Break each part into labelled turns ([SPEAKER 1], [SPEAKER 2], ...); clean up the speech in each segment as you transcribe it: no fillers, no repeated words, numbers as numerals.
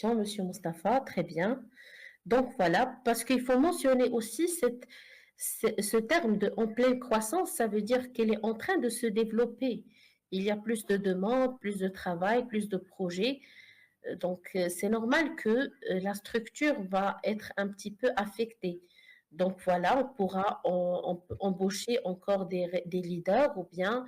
[SPEAKER 1] Monsieur Mustapha, très bien. Donc voilà, parce qu'il faut mentionner aussi ce terme de en pleine croissance, ça veut dire qu'elle est en train de se développer. Il y a plus de demandes, plus de travail, plus de projets. Donc c'est normal que la structure va être un petit peu affectée. Donc voilà, on pourra on peut embaucher encore des leaders ou bien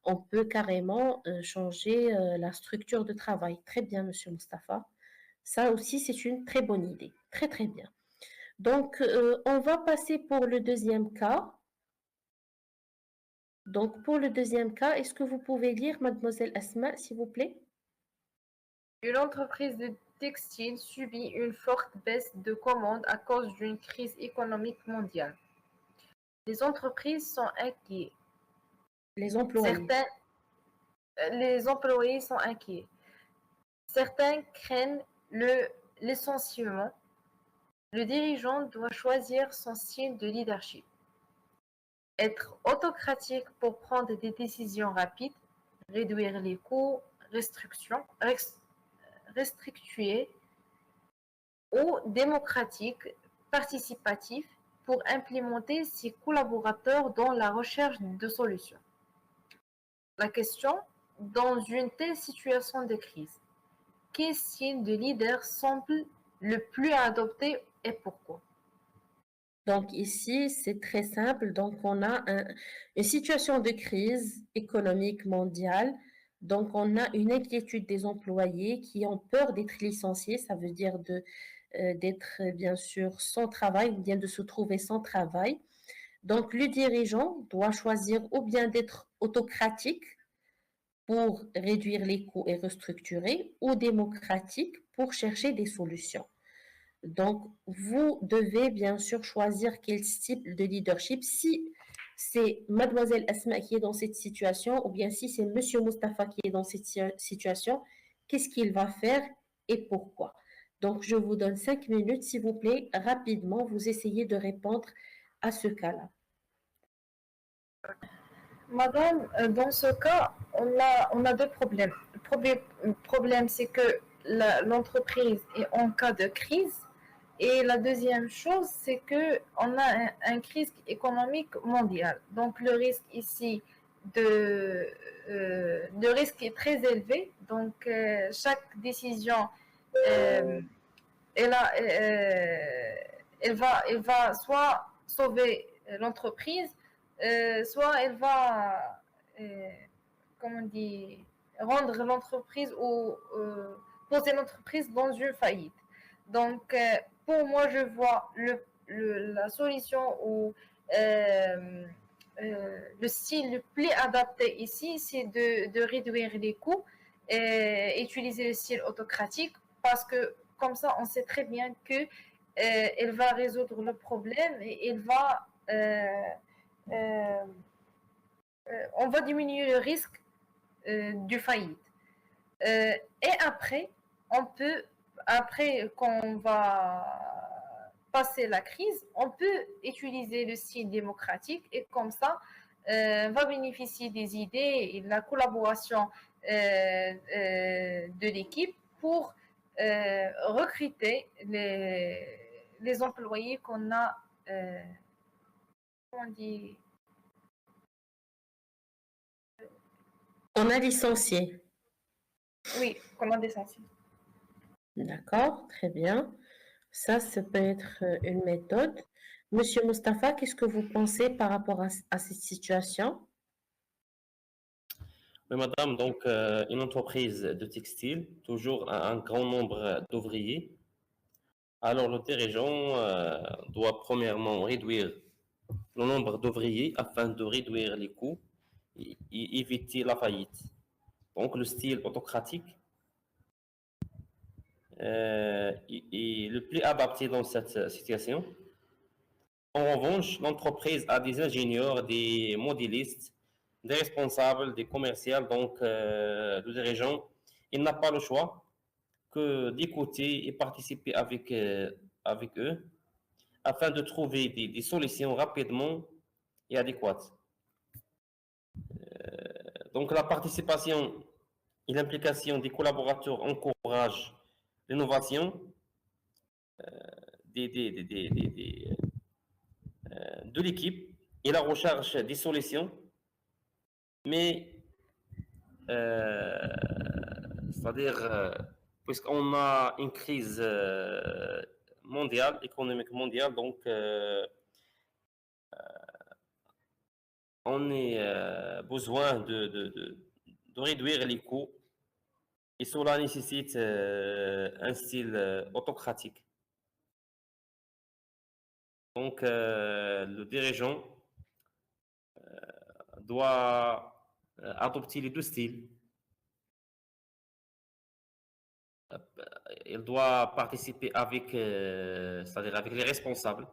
[SPEAKER 1] on peut carrément changer la structure de travail. Très bien, Monsieur Mustapha. Ça aussi, c'est une très bonne idée. Très, très bien. Donc, on va passer pour le deuxième cas. Donc, pour le deuxième cas, est-ce que vous pouvez lire, mademoiselle Asma, s'il vous plaît?
[SPEAKER 2] Une entreprise de textile subit une forte baisse de commandes à cause d'une crise économique mondiale. Les entreprises sont inquiets.
[SPEAKER 1] Les employés.
[SPEAKER 2] Les employés sont inquiets. Certains craignent le licenciement. Le dirigeant doit choisir son style de leadership. Être autocratique pour prendre des décisions rapides, réduire les coûts, restrictuer ou démocratique, participatif pour implémenter ses collaborateurs dans la recherche de solutions. La question, dans une telle situation de crise, quel style de leader semble le plus adopté et pourquoi?
[SPEAKER 1] Donc ici, c'est très simple. Donc on a une situation de crise économique mondiale. Donc on a une inquiétude des employés qui ont peur d'être licenciés. Ça veut dire d'être bien sûr sans travail ou bien de se trouver sans travail. Donc le dirigeant doit choisir ou bien d'être autocratique pour réduire les coûts et restructurer ou démocratique pour chercher des solutions. Donc, vous devez bien sûr choisir quel type de leadership. Si c'est mademoiselle Asma qui est dans cette situation ou bien si c'est monsieur Mustapha qui est dans cette situation, qu'est-ce qu'il va faire et pourquoi? Donc, je vous donne 5 minutes, s'il vous plaît, rapidement, vous essayez de répondre à ce cas-là.
[SPEAKER 2] Madame, dans ce cas, on a deux problèmes. Le problème, c'est que l'entreprise est en cas de crise. Et la deuxième chose, c'est qu'on a un crise économique mondiale. Donc le risque ici de risque est très élevé. Donc chaque décision, euh, elle va soit sauver l'entreprise, soit elle va, euh, comment on dit, rendre l'entreprise ou poser l'entreprise dans une faillite. Donc, pour moi, je vois la solution ou le style le plus adapté ici, c'est de réduire les coûts et utiliser le style autocratique parce que comme ça, on sait très bien que elle va résoudre le problème et euh, on va diminuer le risque du faillite. Et après, après qu'on va passer la crise, on peut utiliser le style démocratique et comme ça, va bénéficier des idées et de la collaboration de l'équipe pour recruter les employés qu'on a, comment on dit,
[SPEAKER 1] On a licencié.
[SPEAKER 2] oui, qu'on a licenciés.
[SPEAKER 1] D'accord, très bien. Ça peut être une méthode. Monsieur Mustapha, qu'est-ce que vous pensez par rapport à cette situation?
[SPEAKER 3] Oui, madame, donc une entreprise de textile, toujours un grand nombre d'ouvriers. Alors le dirigeant doit premièrement réduire le nombre d'ouvriers afin de réduire les coûts et éviter la faillite. Donc le style autocratique est le plus adapté dans cette situation. En revanche, l'entreprise a des ingénieurs, des modélistes, des responsables, des commerciaux, donc le dirigeant, il n'a pas le choix que d'écouter et participer avec eux afin de trouver des solutions rapidement et adéquates. Donc la participation et l'implication des collaborateurs encouragent l'innovation de l'équipe et la recherche des solutions, mais c'est-à-dire, puisqu'on a une crise mondiale, économique mondiale, donc on a besoin de réduire les coûts et cela nécessite un style autocratique. Donc, le dirigeant doit adopter les deux styles. Il doit participer avec, c'est-à-dire avec les responsables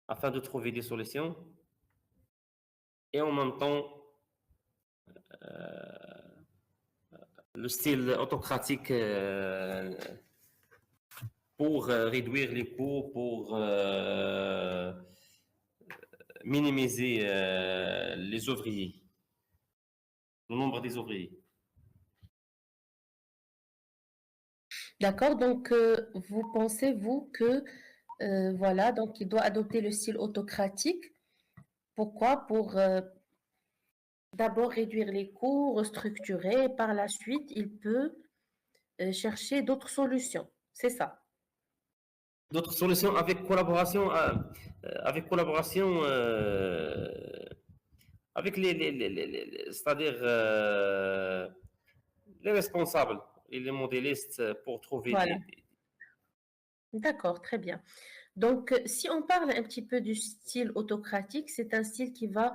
[SPEAKER 3] afin de trouver des solutions et en même temps le style autocratique pour réduire les coûts, pour minimiser les ouvriers, le nombre des ouvriers.
[SPEAKER 1] D'accord, donc vous pensez, vous, que voilà, donc il doit adopter le style autocratique. Pourquoi? Pour d'abord réduire les coûts, restructurer, et par la suite, il peut chercher d'autres solutions. C'est ça.
[SPEAKER 3] D'autres solutions avec collaboration avec c'est-à-dire les responsables et les modélistes pour trouver
[SPEAKER 1] Voilà. D'accord, très bien. Donc, si on parle un petit peu du style autocratique, c'est un style qui va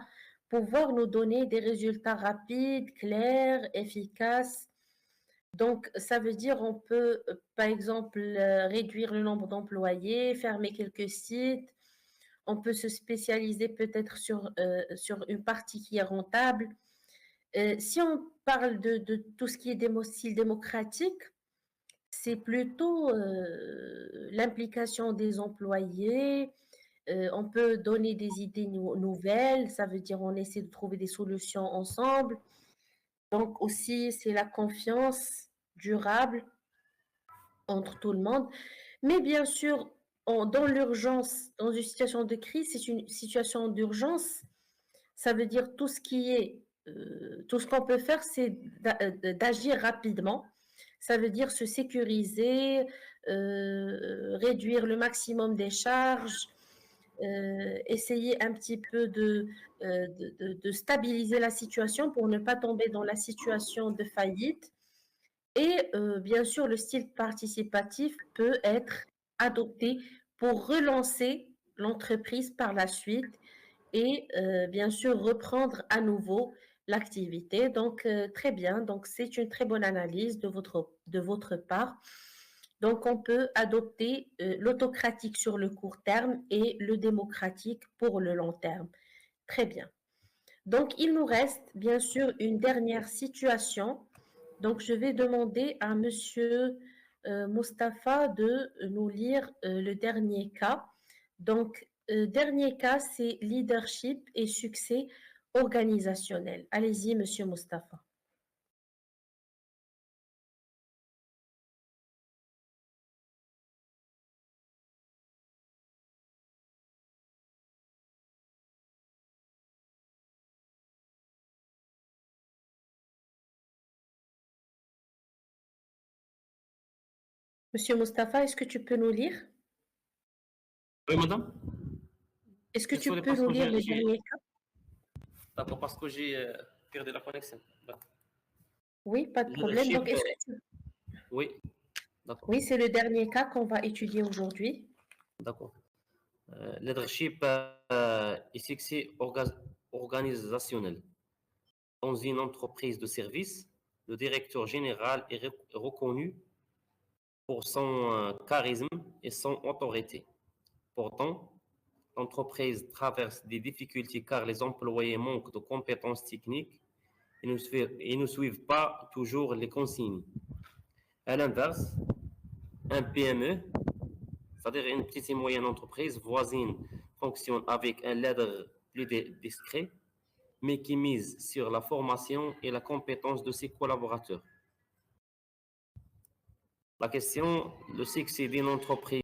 [SPEAKER 1] pouvoir nous donner des résultats rapides, clairs, efficaces. Donc, ça veut dire on peut, par exemple, réduire le nombre d'employés, fermer quelques sites. On peut se spécialiser peut-être sur une partie qui est rentable. Si on parle de tout ce qui est style démocratique, c'est plutôt l'implication des employés. On peut donner des idées nouvelles, ça veut dire on essaie de trouver des solutions ensemble. Donc aussi, c'est la confiance durable entre tout le monde. Mais bien sûr, dans l'urgence, dans une situation de crise, c'est une situation d'urgence. Ça veut dire tout ce qui est, tout ce qu'on peut faire, c'est d'agir rapidement. Ça veut dire se sécuriser, réduire le maximum des charges, essayer un petit peu de stabiliser la situation pour ne pas tomber dans la situation de faillite. Et bien sûr, le style participatif peut être adopté pour relancer l'entreprise par la suite et bien sûr reprendre à nouveau l'activité. Donc, très bien. Donc, c'est une très bonne analyse de votre part. Donc, on peut adopter l'autocratique sur le court terme et le démocratique pour le long terme. Très bien. Donc, il nous reste bien sûr une dernière situation. Donc, je vais demander à Monsieur Mustapha de nous lire le dernier cas. Donc, dernier cas, c'est leadership et succès organisationnel. Allez-y, Monsieur Mustapha. Monsieur Mustapha, est-ce que tu peux nous lire?
[SPEAKER 3] Oui, madame?
[SPEAKER 1] Est-ce que tu
[SPEAKER 3] Désolé
[SPEAKER 1] peux
[SPEAKER 3] parce
[SPEAKER 1] nous
[SPEAKER 3] que
[SPEAKER 1] lire le dernier cas?
[SPEAKER 3] d'accord, parce que j'ai perdu la connexion. D'accord.
[SPEAKER 1] Oui, pas de problème.
[SPEAKER 3] Leadership,
[SPEAKER 1] Donc, est-ce que tu...
[SPEAKER 3] oui, d'accord.
[SPEAKER 1] Oui, c'est le dernier cas qu'on va étudier aujourd'hui.
[SPEAKER 3] D'accord. Leadership et succès organisationnel. Dans une entreprise de service, le directeur général est reconnu pour son charisme et son autorité. Pourtant, l'entreprise traverse des difficultés car les employés manquent de compétences techniques et ne suivent pas toujours les consignes. À l'inverse, un PME, c'est-à-dire une petite et moyenne entreprise voisine, fonctionne avec un leader plus discret, mais qui mise sur la formation et la compétence de ses collaborateurs. la question, le succès d'une entreprise